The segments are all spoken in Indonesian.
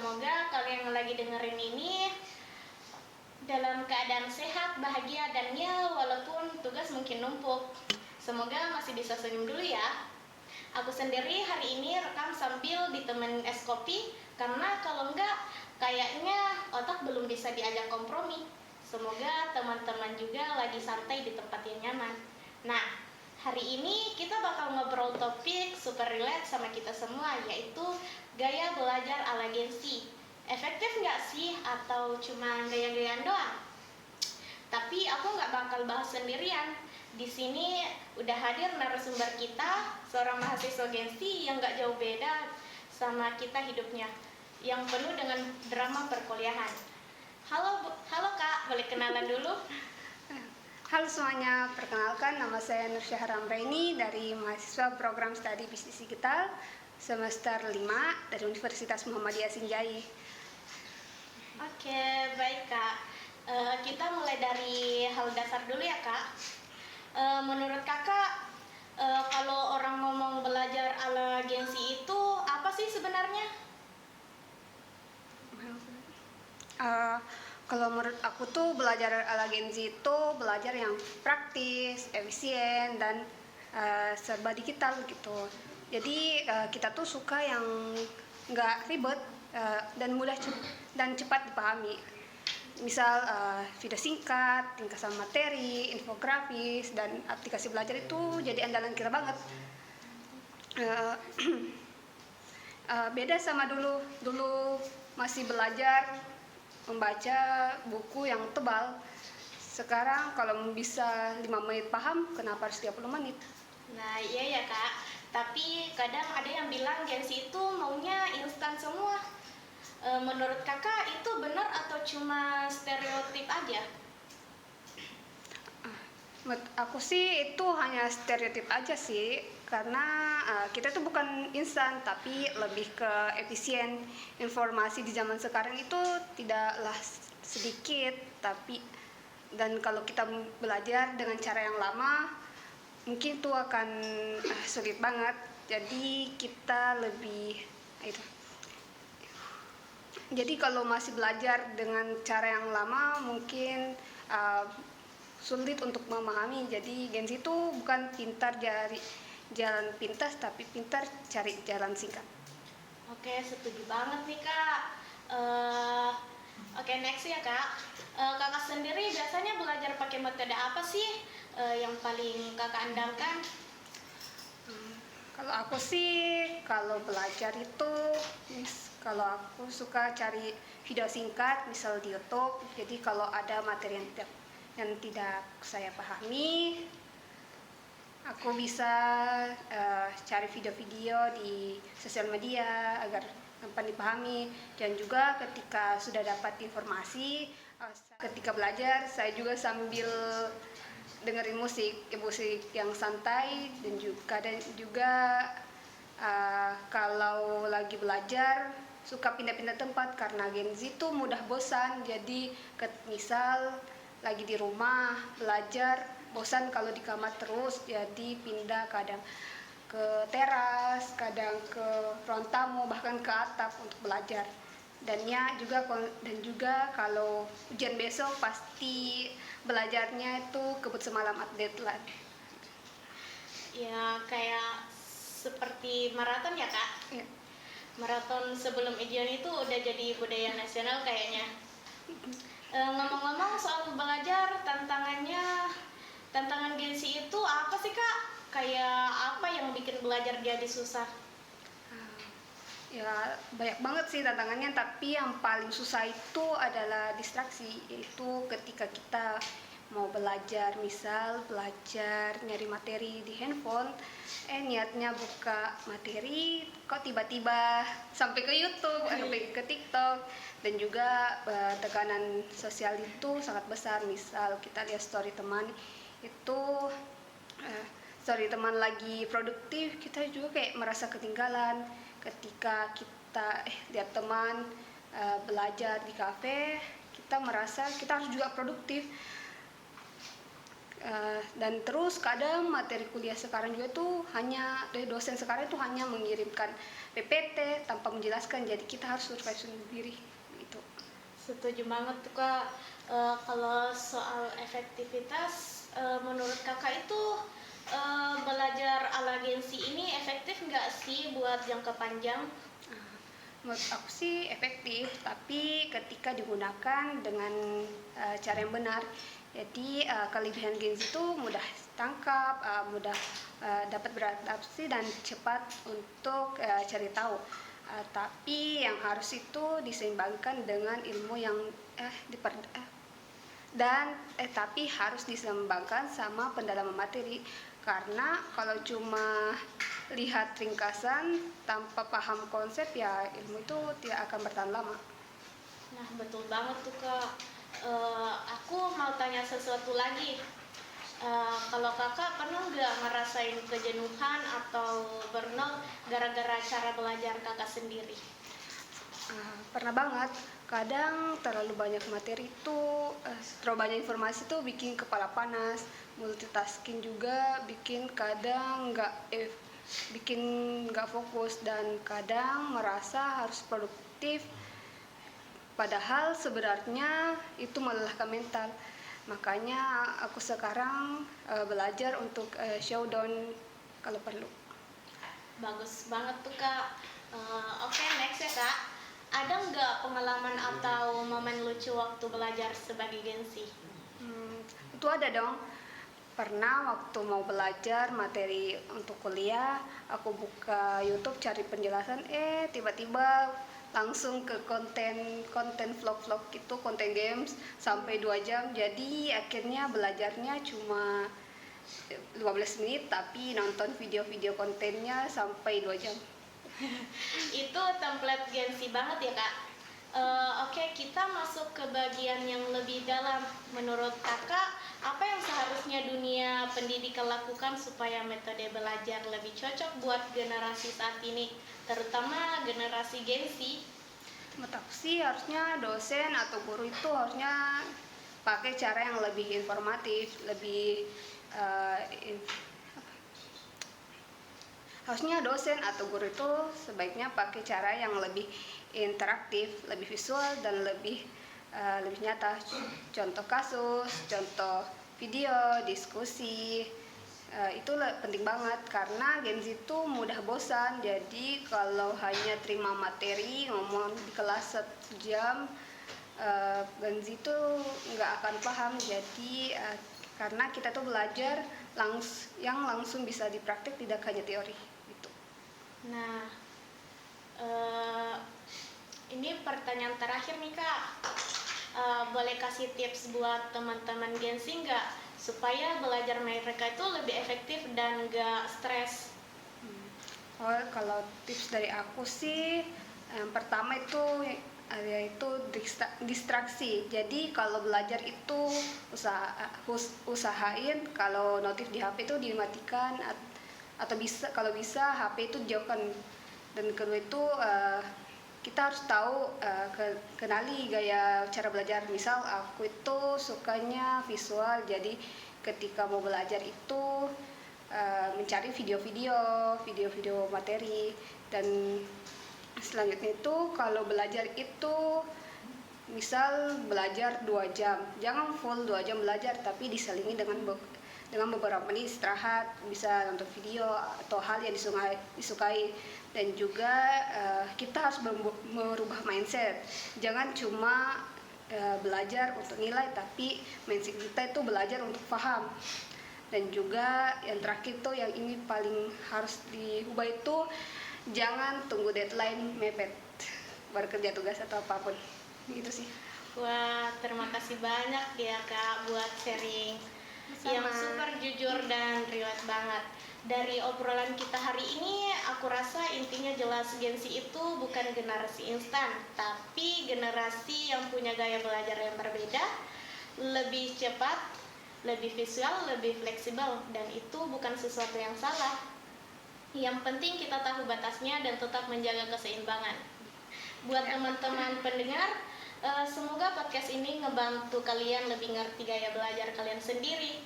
Semoga kalian yang lagi dengerin ini dalam keadaan sehat, bahagia, dan ya walaupun tugas mungkin numpuk, semoga masih bisa senyum dulu ya. Aku sendiri hari ini rekam sambil ditemenin es kopi, karena kalau enggak kayaknya otak belum bisa diajak kompromi. Semoga teman-teman juga lagi santai di tempat yang nyaman. Nah, hari ini kita bakal ngobrol topik super relate sama kita semua, yaitu gaya belajar ala Gen Z. Efektif nggak sih atau cuma gaya-gayaan doang? Tapi aku nggak bakal bahas sendirian. Di sini udah hadir narasumber kita, seorang mahasiswa Gen Z yang nggak jauh beda sama kita hidupnya, yang penuh dengan drama perkuliahan. Halo Kak, boleh kenalan dulu? Halo semuanya, perkenalkan nama saya Nursyah Ramraini dari mahasiswa program studi bisnis digital semester 5 dari Universitas Muhammadiyah Sinjai. Oke, baik Kak. Kita mulai dari hal dasar dulu ya Kak. Menurut Kakak, kalau orang ngomong belajar ala Gen Z itu apa sih sebenarnya? Kalau menurut aku tuh belajar ala Gen Z itu belajar yang praktis, efisien, dan serba digital gitu. Jadi kita tuh suka yang nggak ribet dan mudah dan cepat dipahami. Misal video singkat, ringkasan materi, infografis, dan aplikasi belajar itu jadi andalan kita banget. Beda sama dulu masih belajar membaca buku yang tebal. Sekarang kalau bisa 5 menit paham, kenapa harus 30 menit? Nah iya ya Kak, tapi kadang ada yang bilang Gen Z itu maunya instan semua. Menurut Kakak itu benar atau cuma stereotip aja? Menurut aku sih itu hanya stereotip aja sih, karena kita tuh bukan instan tapi lebih ke efisien. Informasi di zaman sekarang itu tidaklah sedikit, dan kalau kita belajar dengan cara yang lama mungkin itu akan sulit banget. Jadi kita lebih itu. Jadi kalau masih belajar dengan cara yang lama mungkin sulit untuk memahami. Jadi Gen Z itu bukan pintar dari jalan pintas, tapi pintar cari jalan singkat. Oke, setuju banget nih Kak. Oke, next ya Kak. Kakak sendiri biasanya belajar pakai metode apa sih yang paling Kakak andalkan? Kalau aku sih, kalau belajar itu, kalau aku suka cari video singkat, misal di YouTube. Jadi kalau ada materi yang tidak saya pahami, aku bisa cari video-video di sosial media agar gampang dipahami. Dan juga ketika sudah dapat informasi, ketika belajar saya juga sambil dengerin musik yang santai, dan juga kalau lagi belajar suka pindah-pindah tempat karena Gen Z itu mudah bosan. Jadi misal lagi di rumah belajar bosan kalau di kamar terus, jadi pindah kadang ke teras, kadang ke ruang tamu, bahkan ke atap untuk belajar. Dan juga kalau ujian besok pasti belajarnya itu kebut semalam update lah. Ya kayak seperti maraton ya Kak? Ya. Maraton sebelum ujian itu udah jadi budaya nasional kayaknya. Ngomong-ngomong soal belajar, tantangan Gen Z itu apa sih Kak? Kayak apa yang bikin belajar jadi susah? Ya banyak banget sih tantangannya, tapi yang paling susah itu adalah distraksi, yaitu ketika kita mau belajar, misal belajar nyari materi di handphone, niatnya buka materi, kok tiba-tiba sampai ke YouTube, sampai ke TikTok. Dan juga tekanan sosial itu sangat besar. Misal kita lihat story teman itu, story teman lagi produktif, kita juga kayak merasa ketinggalan. Ketika kita lihat teman belajar di kafe, kita merasa kita harus juga produktif. dan terus kadang materi kuliah sekarang juga tuh hanya dari dosen sekarang itu hanya mengirimkan PPT tanpa menjelaskan, jadi kita harus survei sendiri gitu. Setuju banget tuh Kak. Kalau soal efektivitas, menurut Kakak itu belajar ala Gensi ini efektif nggak sih buat jangka panjang? Menurut aku sih efektif, tapi ketika digunakan dengan cara yang benar. Jadi kelebihan Genzi itu mudah tangkap, mudah dapat beradaptasi dan cepat untuk cari tahu. Tapi yang harus itu diseimbangkan dengan ilmu yang tapi harus diseimbangkan sama pendalaman materi, karena kalau cuma lihat ringkasan tanpa paham konsep ya ilmu itu tidak akan bertahan lama. Nah, betul banget tuh Kak. Aku mau tanya sesuatu lagi. Kalau Kakak pernah nggak ngerasain kejenuhan atau burnout gara-gara cara belajar Kakak sendiri? Pernah banget. Kadang terlalu banyak materi itu, terlalu banyak informasi tuh bikin kepala panas. Multitasking juga bikin nggak fokus, dan kadang merasa harus produktif. Padahal sebenarnya itu melelahkan mental. Makanya aku sekarang belajar untuk show down kalau perlu. Bagus banget tuh Kak. Oke, next ya Kak. Ada nggak pengalaman atau momen lucu waktu belajar sebagai Gensi? Itu ada dong. Pernah waktu mau belajar materi untuk kuliah, aku buka YouTube cari penjelasan, tiba-tiba langsung ke konten vlog-vlog gitu, konten games sampai 2 jam. Jadi akhirnya belajarnya cuma 15 menit tapi nonton video-video kontennya sampai 2 jam. Itu template Gensi banget ya Kak. Oke, kita masuk ke bagian yang lebih dalam. Menurut Kakak, apa yang seharusnya dunia pendidikan lakukan supaya metode belajar lebih cocok buat generasi saat ini, terutama generasi Gensi? Menurut aku sih harusnya dosen atau guru itu harusnya pakai cara yang lebih informatif, harusnya dosen atau guru itu sebaiknya pakai cara yang lebih interaktif, lebih visual, dan lebih nyata. Contoh kasus, contoh video, diskusi, itu penting banget karena Gen Z itu mudah bosan. Jadi kalau hanya terima materi ngomong di kelas 1 jam, Gen Z itu nggak akan paham. Jadi karena kita tuh belajar yang langsung bisa dipraktik, tidak hanya teori gitu. Nah, ini pertanyaan terakhir nih Kak. Boleh kasih tips buat teman-teman Gensi nggak supaya belajar mereka itu lebih efektif dan nggak stres? Kalau tips dari aku sih, yang pertama itu yaitu distraksi. Jadi kalau belajar itu usahain kalau notif di HP itu dimatikan, atau kalau bisa HP itu dijauhkan. Dan kedua itu kita harus tahu kenali gaya cara belajar. Misal aku itu sukanya visual, jadi ketika mau belajar itu mencari video-video materi. Dan selanjutnya itu kalau belajar itu misal belajar 2 jam, jangan full 2 jam belajar, tapi diselingi dengan beberapa menit istirahat, bisa nonton video atau hal yang disukai. Dan juga kita harus merubah mindset, jangan cuma belajar untuk nilai, tapi mindset kita itu belajar untuk paham. Dan juga yang terakhir tuh, yang ini paling harus diubah itu, jangan tunggu deadline mepet baru kerja tugas atau apapun gitu sih. Wah, terima kasih banyak ya Kak buat sharing yang super jujur dan relate banget. Dari obrolan kita hari ini, aku rasa intinya jelas Gensi itu bukan generasi instan, tapi generasi yang punya gaya belajar yang berbeda, lebih cepat, lebih visual, lebih fleksibel, dan itu bukan sesuatu yang salah. Yang penting kita tahu batasnya dan tetap menjaga keseimbangan. Buat teman-teman pendengar, semoga podcast ini ngebantu kalian lebih ngerti gaya belajar kalian sendiri.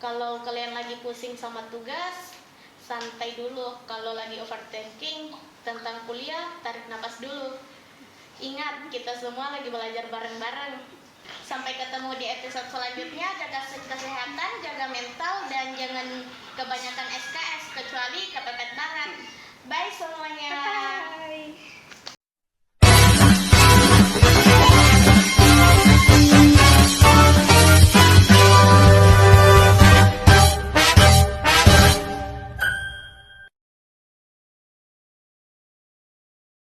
Kalau kalian lagi pusing sama tugas, santai dulu. Kalau lagi overthinking tentang kuliah, tarik napas dulu. Ingat, kita semua lagi belajar bareng-bareng. Sampai ketemu di episode selanjutnya. Jaga kesehatan, jaga mental, dan jangan kebanyakan SKS kecuali kepepet banget. Bye semuanya. Bye.